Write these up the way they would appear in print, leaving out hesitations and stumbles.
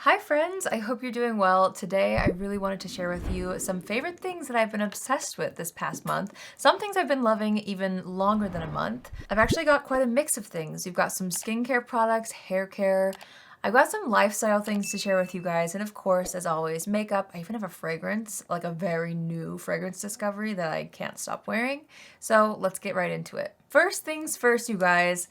Hi friends, I hope you're doing well. Today I really wanted to share with you some favorite things that I've been obsessed with this past month. Some things I've been loving even longer than a month. I've actually got quite a mix of things. You've got some skincare products, hair care. I've got some lifestyle things to share with you guys, and of course, as always, makeup. I even have a fragrance, like a very new fragrance discovery that I can't stop wearing. So let's get right into it. First things first, you guys.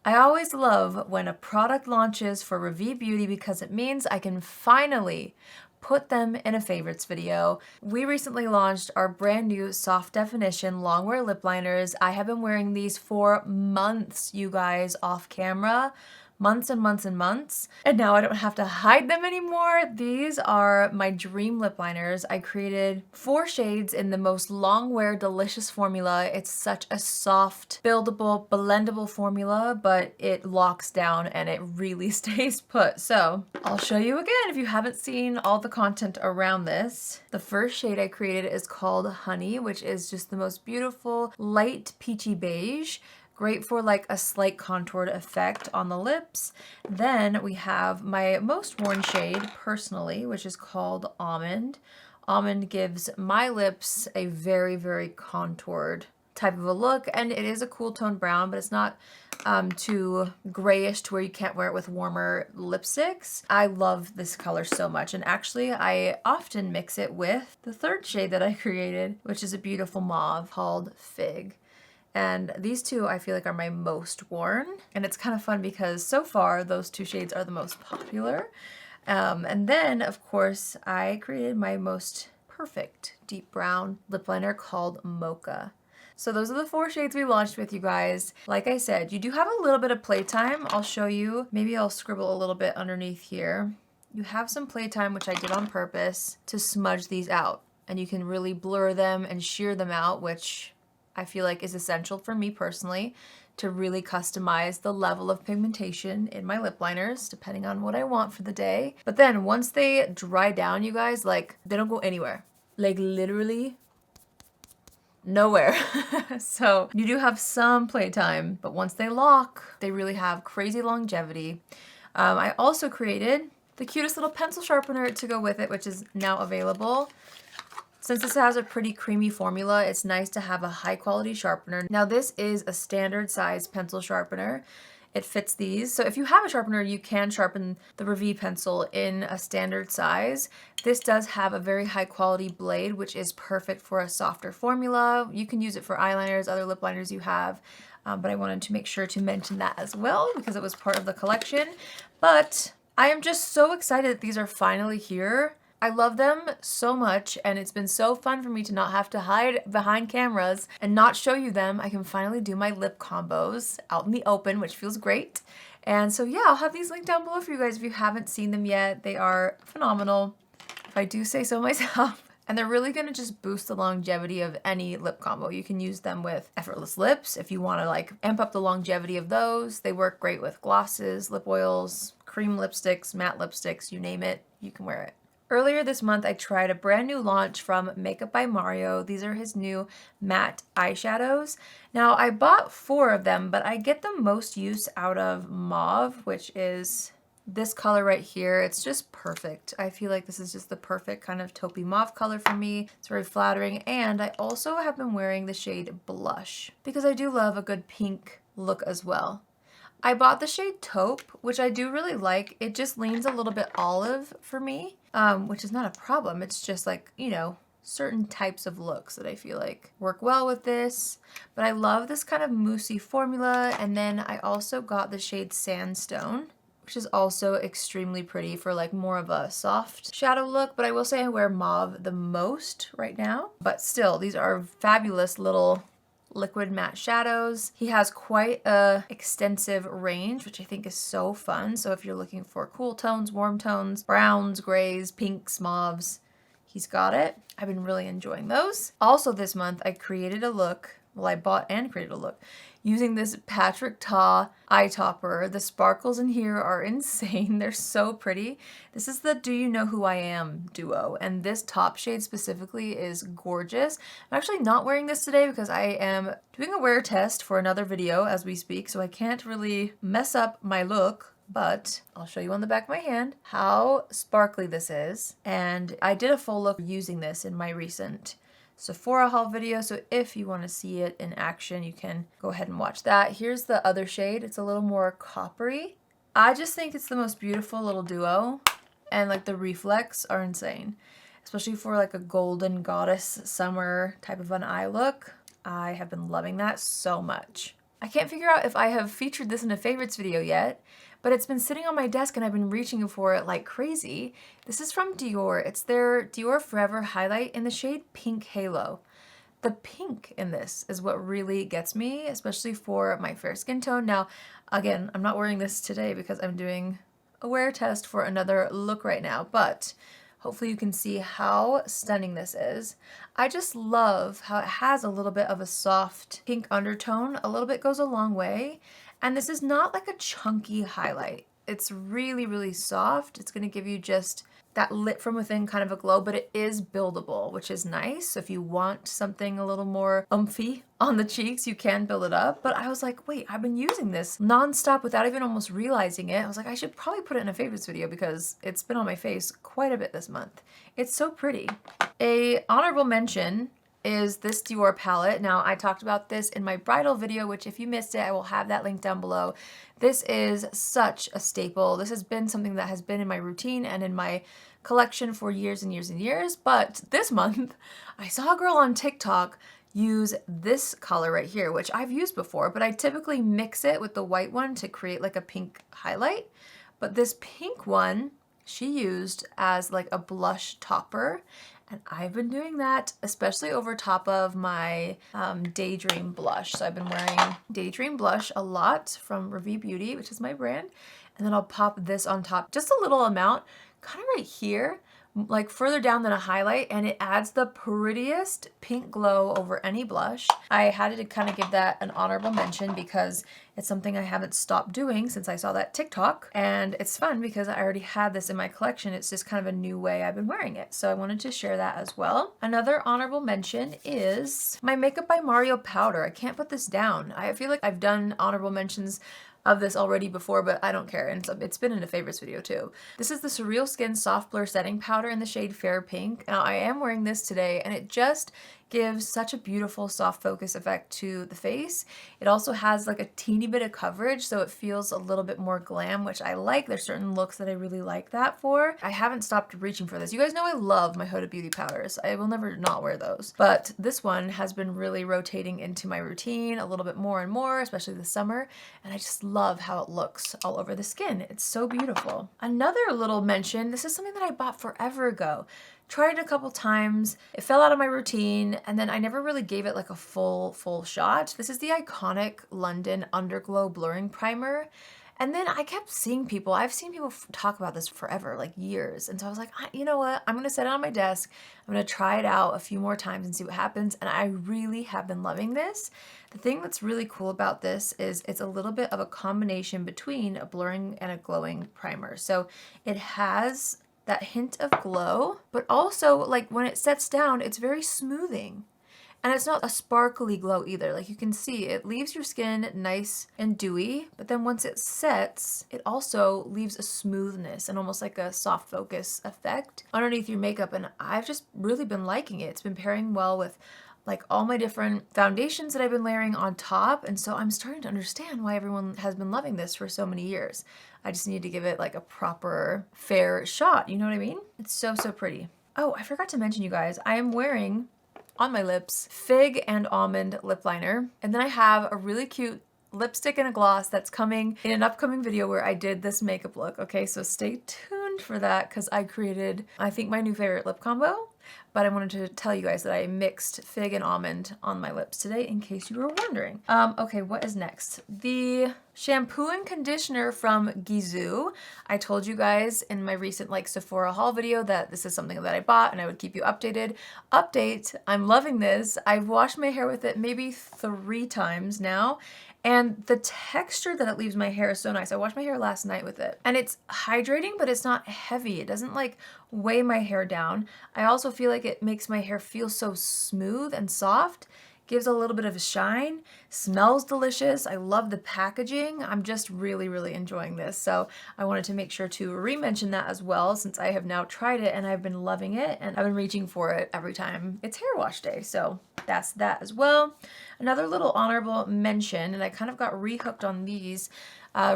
I always love when a product launches for Rev Beauty because it means I can finally put them in a favorites video. We recently launched our brand new soft definition Longwear lip liners. I have been wearing these for months, you guys, off camera. Months and months and months, and now I don't have to hide them anymore. These are my dream lip liners. I created 4 shades in the most Longwear delicious formula. It's such a soft, buildable, blendable formula, but it locks down and it really stays put. So I'll show you again if you haven't seen all the content around this. The first shade I created is called Honey, which is just the most beautiful light peachy beige. Great for like a slight contoured effect on the lips. Then we have my most worn shade personally, which is called Almond. Almond gives my lips a very, very contoured type of a look, and it is a cool tone brown, but it's not too grayish to where you can't wear it with warmer lipsticks. I love this color so much, and actually I often mix it with the third shade that I created, which is a beautiful mauve called Fig. And these two I feel like are my most worn, and it's kind of fun because so far those 2 shades are the most popular. And then of course I created my most perfect deep brown lip liner called Mocha. So those are the 4 shades we launched with, you guys. Like I said, you do have a little bit of playtime. I'll show you. Maybe I'll scribble a little bit underneath here. You have some playtime, which I did on purpose, to smudge these out. And you can really blur them and sheer them out, which I feel like is essential for me personally to really customize the level of pigmentation in my lip liners depending on what I want for the day. But then once they dry down, you guys, like they don't go anywhere. Like literally nowhere. So you do have some playtime, but once they lock, they really have crazy longevity. I also created the cutest little pencil sharpener to go with it, which is now available. Since this has a pretty creamy formula, it's nice to have a high quality sharpener. Now this is a standard size pencil sharpener. It fits these. So if you have a sharpener, you can sharpen the RAVIE pencil in a standard size. This does have a very high quality blade, which is perfect for a softer formula. You can use it for eyeliners, other lip liners you have. But I wanted to make sure to mention that as well because it was part of the collection. But I am just so excited that these are finally here. I love them so much, and it's been so fun for me to not have to hide behind cameras and not show you them. I can finally do my lip combos out in the open, which feels great. And so yeah, I'll have these linked down below for you guys if you haven't seen them yet. They are phenomenal, if I do say so myself. And they're really gonna just boost the longevity of any lip combo. You can use them with effortless lips if you wanna like amp up the longevity of those. They work great with glosses, lip oils, cream lipsticks, matte lipsticks, you name it, you can wear it. Earlier this month, I tried a brand new launch from Makeup by Mario. These are his new matte eyeshadows. Now, I bought 4 of them, but I get the most use out of Mauve, which is this color right here. It's just perfect. I feel like this is just the perfect kind of taupey mauve color for me. It's very flattering, and I also have been wearing the shade Blush because I do love a good pink look as well. I bought the shade Taupe, which I do really like. It just leans a little bit olive for me, which is not a problem. It's just like, you know, certain types of looks that I feel like work well with this. But I love this kind of moussey formula. And then I also got the shade Sandstone, which is also extremely pretty for like more of a soft shadow look. But I will say I wear Mauve the most right now. But still, these are fabulous little liquid matte shadows. He has quite a extensive range, which I think is so fun. So if you're looking for cool tones, warm tones, browns, grays, pinks, mauves, he's got it. I've been really enjoying those. Also this month, I created a look. Well, I bought and created a look using this Patrick Ta eye topper. The sparkles in here are insane. They're so pretty. This is the Do You Know Who I Am duo, and this top shade specifically is gorgeous. I'm actually not wearing this today because I am doing a wear test for another video as we speak, so I can't really mess up my look but I'll show you on the back of my hand how sparkly this is. And I did a full look using this in my recent Sephora haul video, so if you want to see it in action, you can go ahead and watch that. Here's the other shade. It's a little more coppery. I just think it's the most beautiful little duo, and like the reflex are insane, especially for like a golden goddess summer type of an eye look. I have been loving that so much. I can't figure out if I have featured this in a favorites video yet, but it's been sitting on my desk and I've been reaching for it like crazy. This is from Dior. It's their Dior Forever highlight in the shade Pink Halo. The pink in this is what really gets me, especially for my fair skin tone. Now, again, I'm not wearing this today because I'm doing a wear test for another look right now, but hopefully you can see how stunning this is. I just love how it has a little bit of a soft pink undertone. A little bit goes a long way. And this is not like a chunky highlight. It's really, really soft. It's gonna give you just that lit from within kind of a glow, but it is buildable, which is nice. So if you want something a little more umphy on the cheeks, you can build it up. But I was like, wait, I've been using this nonstop without even almost realizing it. I was like, I should probably put it in a favorites video because it's been on my face quite a bit this month. It's so pretty. A honorable mention is this Dior palette. Now, I talked about this in my bridal video, which if you missed it, I will have that link down below. This is such a staple. This has been something that has been in my routine and in my collection for years and years and years. But this month, I saw a girl on TikTok use this color right here, which I've used before, but I typically mix it with the white one to create like a pink highlight. But this pink one, she used as like a blush topper. And I've been doing that, especially over top of my Daydream blush. So I've been wearing Daydream blush a lot from Rev Beauty, which is my brand. And then I'll pop this on top, just a little amount, kind of right here, like further down than a highlight, and it adds the prettiest pink glow over any blush. I had to kind of give that an honorable mention because it's something I haven't stopped doing since I saw that TikTok, and it's fun because I already had this in my collection. It's just kind of a new way I've been wearing it, so I wanted to share that as well. Another honorable mention is my Makeup by Mario powder. I can't put this down. I feel like I've done honorable mentions of this already before, but I don't care, and it's been in a favorites video too. This is the SurrealSkin Soft Blur Setting Powder in the shade Fair Pink. Now, I am wearing this today, and it just gives such a beautiful soft focus effect to the face. It also has like a teeny bit of coverage, so it feels a little bit more glam, which I like. There's certain looks that I really like that for. I haven't stopped reaching for this. You guys know I love my Huda Beauty powders. I will never not wear those. But this one has been really rotating into my routine a little bit more and more, especially this summer, and I just love how it looks all over the skin. It's so beautiful. Another little mention, this is something that I bought forever ago. Tried it a couple times, it fell out of my routine, and then I never really gave it like a full shot. This is the iconic London Underglow Blurring Primer. And then I kept seeing people, I've seen people talk about this forever, like years. And so I was like, you know what? I'm gonna set it on my desk. I'm gonna try it out a few more times and see what happens. And I really have been loving this. The thing that's really cool about this is it's a little bit of a combination between a blurring and a glowing primer. So it has that hint of glow, but also like when it sets down, it's very smoothing. And it's not a sparkly glow either. Like you can see, it leaves your skin nice and dewy, but then once it sets, it also leaves a smoothness and almost like a soft focus effect underneath your makeup. And I've just really been liking it. It's been pairing well with like all my different foundations that I've been layering on top. And so I'm starting to understand why everyone has been loving this for so many years. I just need to give it like a proper fair shot. You know what I mean? It's so pretty. Oh, I forgot to mention, you guys, I am wearing on my lips Fig and Almond lip liner. And then I have a really cute lipstick and a gloss that's coming in an upcoming video where I did this makeup look. Okay, so stay tuned for that because I created, I think, my new favorite lip combo. But I wanted to tell you guys that I mixed Fig and Almond on my lips today in case you were wondering. Okay, what is next? The shampoo and conditioner from Gouache. I told you guys in my recent like Sephora haul video that this is something that I bought and I would keep you updated. Update, I'm loving this. I've washed my hair with it maybe 3 times now. And the texture that it leaves my hair is so nice. I washed my hair last night with it. And it's hydrating, but it's not heavy. It doesn't like weigh my hair down. I also feel like it makes my hair feel so smooth and soft. gives a little bit of a shine, smells delicious. I love the packaging. I'm just really, really enjoying this. So I wanted to make sure to re-mention that as well, since I have now tried it and I've been loving it and I've been reaching for it every time it's hair wash day. So that's that as well. Another little honorable mention, and I kind of got rehooked on these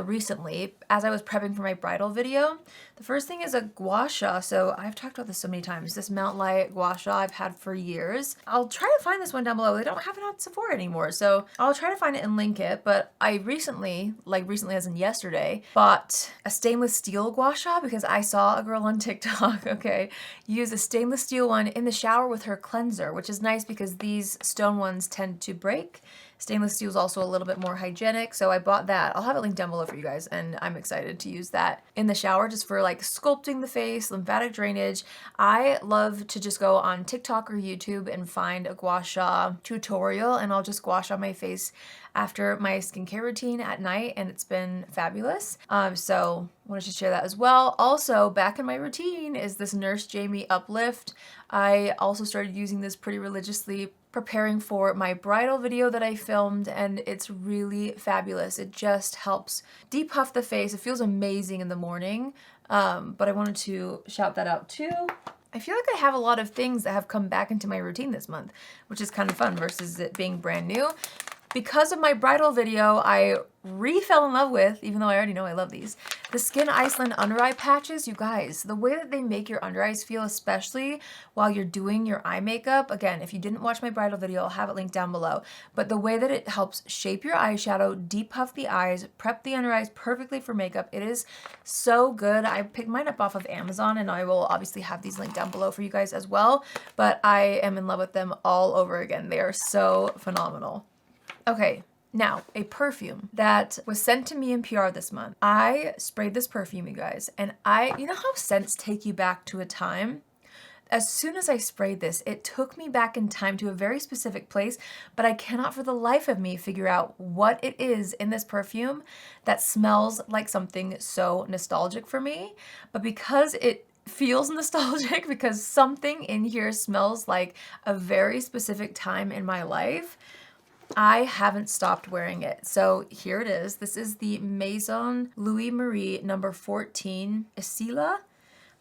recently as I was prepping for my bridal video. The first thing is a gouache. So I've talked about this so many times. This Mount Light gouache I've had for years. I'll try to find this one down below. They don't have it on Sephora anymore, so I'll try to find it and link it. But I recently, like recently as in yesterday, bought a stainless steel gouache because I saw a girl on TikTok, okay, use a stainless steel one in the shower with her cleanser, which is nice because these stone ones tend to break. Stainless steel is also a little bit more hygienic, so I bought that. I'll have it linked down below for you guys, and I'm excited to use that in the shower just for like sculpting the face, lymphatic drainage. I love to just go on TikTok or YouTube and find a gua sha tutorial, and I'll just gua sha my face after my skincare routine at night, and it's been fabulous. So wanted to share that as well. Also, back in my routine is this Nurse Jamie Uplift. I also started using this pretty religiously preparing for my bridal video that I filmed, and it's really fabulous. It just helps depuff the face. It feels amazing in the morning, but I wanted to shout that out too. I feel like I have a lot of things that have come back into my routine this month, which is kind of fun versus it being brand new. Because of my bridal video, I fell in love with, even though I already know I love these, the Skin Iceland under eye patches. You guys, the way that they make your under eyes feel, especially while you're doing your eye makeup. Again, if you didn't watch my bridal video, I'll have it linked down below. But the way that it helps shape your eyeshadow, depuff the eyes, prep the under eyes perfectly for makeup, it is so good. I picked mine up off of Amazon, and I will obviously have these linked down below for you guys as well. But I am in love with them all over again. They are so phenomenal. Okay, now a perfume that was sent to me in PR this month. I sprayed this perfume, you guys, and you know how scents take you back to a time? As soon as I sprayed this, it took me back in time to a very specific place, but I cannot for the life of me figure out what it is in this perfume that smells like something so nostalgic for me. But because it feels nostalgic, because something in here smells like a very specific time in my life, I haven't stopped wearing it. So here it is. This is the Maison Louis Marie number 14 Isila.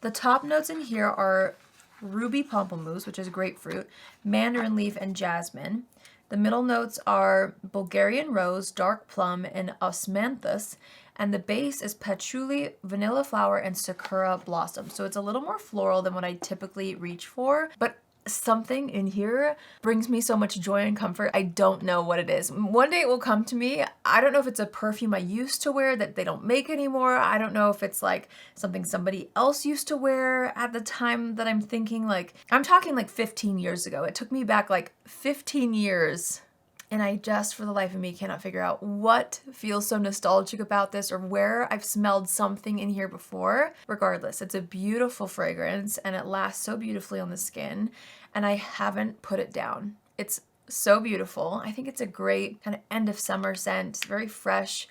The top notes in here are ruby pamplemousse, which is grapefruit, mandarin leaf, and jasmine. The middle notes are Bulgarian rose, dark plum, and osmanthus. And the base is patchouli, vanilla flower, and sakura blossom. So it's a little more floral than what I typically reach for, but something in here brings me so much joy and comfort. I don't know what it is. One day it will come to me. I don't know if it's a perfume I used to wear that they don't make anymore. I don't know if it's like something somebody else used to wear at the time that I'm thinking. Like, I'm talking like 15 years ago. It took me back like 15 years. And I just, for the life of me, cannot figure out what feels so nostalgic about this or where I've smelled something in here before. Regardless, it's a beautiful fragrance and it lasts so beautifully on the skin, and I haven't put it down. It's so beautiful. I think it's a great kind of end of summer scent. It's very fresh,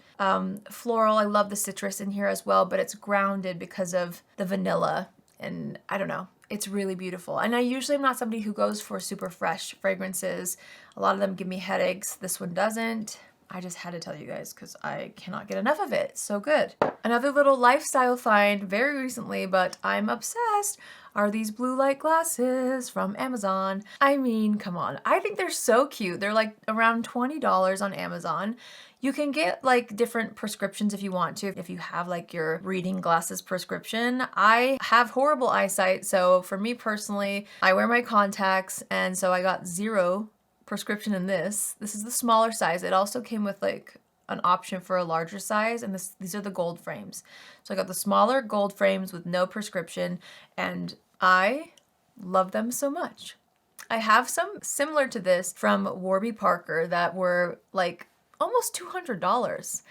floral. I love the citrus in here as well, but it's grounded because of the vanilla, and I don't know. It's really beautiful. And I usually am not somebody who goes for super fresh fragrances. A lot of them give me headaches. This one doesn't. I just had to tell you guys because I cannot get enough of it. It's so good. Another little lifestyle find very recently, but I'm obsessed, are these blue light glasses from Amazon. I mean, come on. I think they're so cute. They're like around $20 on Amazon. You can get like different prescriptions if you want to, if you have like your reading glasses prescription. I have horrible eyesight, so for me personally, I wear my contacts, and so I got 0 prescription in this. This is the smaller size. It also came with like an option for a larger size, and these are the gold frames. So I got the smaller gold frames with no prescription, and I love them so much. I have some similar to this from Warby Parker that were like almost $200.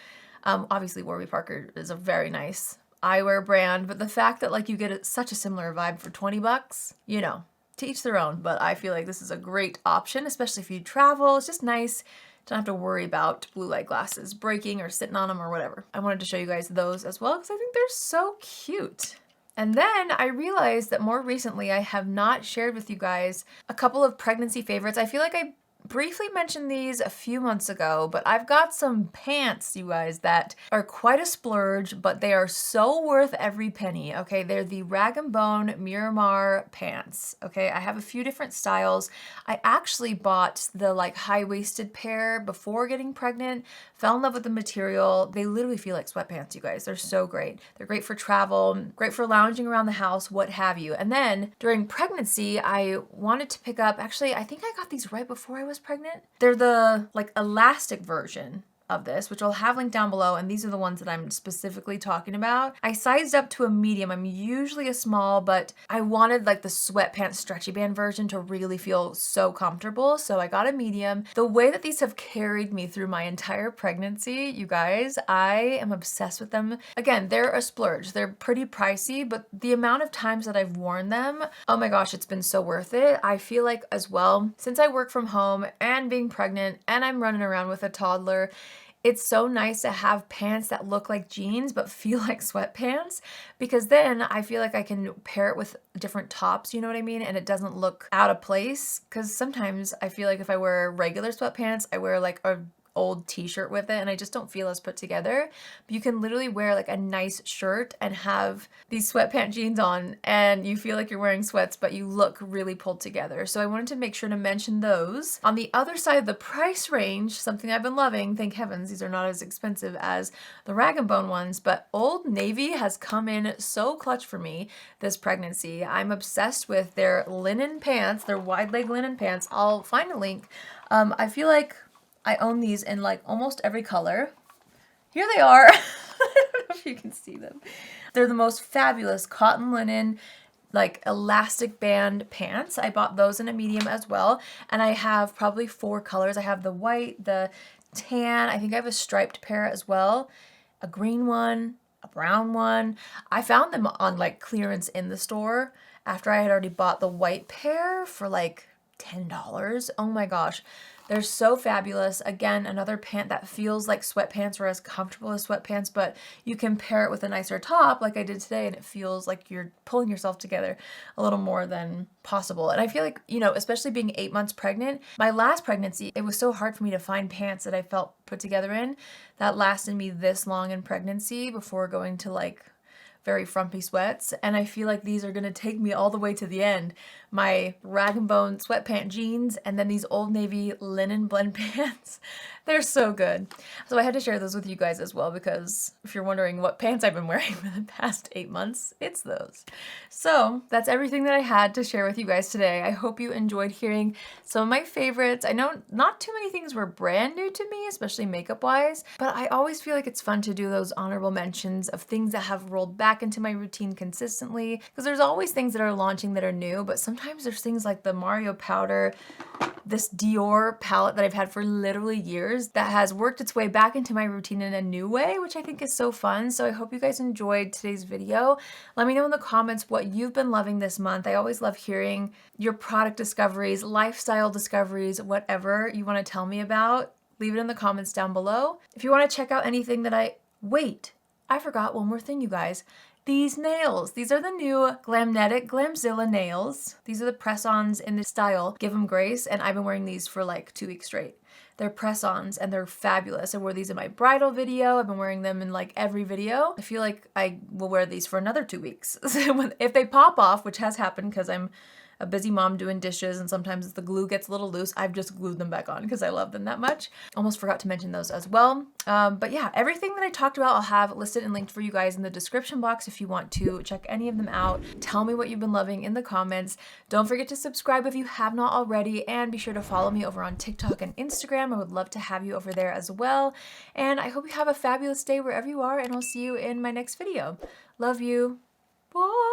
Obviously Warby Parker is a very nice eyewear brand, but the fact that like you get such a similar vibe for 20 bucks, you know, to each their own, but I feel like this is a great option, especially if you travel. It's just nice. Don't have to worry about blue light glasses breaking or sitting on them or whatever. I wanted to show you guys those as well because I think they're so cute. And then I realized that more recently I have not shared with you guys a couple of pregnancy favorites. I feel like I briefly mentioned these a few months ago, but I've got some pants, you guys, that are quite a splurge, but they are so worth every penny, okay? They're the Rag & Bone Miramar pants, okay? I have a few different styles. I actually bought the like high-waisted pair before getting pregnant, fell in love with the material. They literally feel like sweatpants, you guys. They're so great. They're great for travel, great for lounging around the house, what have you. And then during pregnancy, I wanted to pick up, actually, I think I got these right before I was pregnant. They're the like elastic version of this, which I'll have linked down below, and these are the ones that I'm specifically talking about. I sized up to a medium. I'm usually a small, but I wanted like the sweatpants stretchy band version to really feel so comfortable, so I got a medium. The way that these have carried me through my entire pregnancy, you guys, I am obsessed with them. Again, they're a splurge. They're pretty pricey, but the amount of times that I've worn them, oh my gosh, it's been so worth it. I feel like as well, since I work from home and being pregnant and I'm running around with a toddler, it's so nice to have pants that look like jeans but feel like sweatpants, because then I feel like I can pair it with different tops, you know what I mean? And it doesn't look out of place, because sometimes I feel like if I wear regular sweatpants, I wear like a old t-shirt with it and I just don't feel as put together. But you can literally wear like a nice shirt and have these sweatpant jeans on and you feel like you're wearing sweats, but you look really pulled together. So I wanted to make sure to mention those. On the other side of the price range, something I've been loving, thank heavens these are not as expensive as the Rag & Bone ones, but Old Navy has come in so clutch for me this pregnancy. I'm obsessed with their linen pants, their wide leg linen pants. I'll find a link. I feel like I own these in like almost every color. Here they are. I don't know if you can see them. They're the most fabulous cotton linen, like elastic band pants. I bought those in a medium as well. And I have probably 4 colors. I have the white, the tan, I think I have a striped pair as well, a green one, a brown one. I found them on like clearance in the store after I had already bought the white pair for like $10. Oh my gosh. They're so fabulous. Again, another pant that feels like sweatpants or as comfortable as sweatpants, but you can pair it with a nicer top like I did today and it feels like you're pulling yourself together a little more than possible. And I feel like, you know, especially being 8 months pregnant, my last pregnancy, it was so hard for me to find pants that I felt put together in that lasted me this long in pregnancy before going to like very frumpy sweats, and I feel like these are gonna take me all the way to the end. My Rag & Bone sweatpant jeans and then these Old Navy linen blend pants. They're so good. So I had to share those with you guys as well, because if you're wondering what pants I've been wearing for the past 8 months, it's those. So that's everything that I had to share with you guys today. I hope you enjoyed hearing some of my favorites. I know not too many things were brand new to me, especially makeup wise, but I always feel like it's fun to do those honorable mentions of things that have rolled back into my routine consistently, because there's always things that are launching that are new, but sometimes there's things like the Mario powder, this Dior palette that I've had for literally years that has worked its way back into my routine in a new way, which I think is so fun. So I hope you guys enjoyed today's video. Let me know in the comments what you've been loving this month. I always love hearing your product discoveries, lifestyle discoveries, whatever you want to tell me about. Leave it in the comments down below. If you want to check out anything that wait, I forgot one more thing, you guys. These nails. These are the new Glamnetic Glamzilla nails. These are the press-ons in the style Give 'em Grace, and I've been wearing these for like 2 weeks straight. They're press-ons and they're fabulous. I wore these in my bridal video. I've been wearing them in like every video. I feel like I will wear these for another 2 weeks. If they pop off, which has happened because I'm a busy mom doing dishes and sometimes the glue gets a little loose, I've just glued them back on because I love them that much. Almost forgot to mention those as well. But yeah, everything that I talked about I'll have listed and linked for you guys in the description box if you want to check any of them out. Tell me what you've been loving in the comments. Don't forget to subscribe if you have not already, and be sure to follow me over on TikTok and Instagram. I would love to have you over there as well. And I hope you have a fabulous day wherever you are, and I'll see you in my next video. Love you. Bye.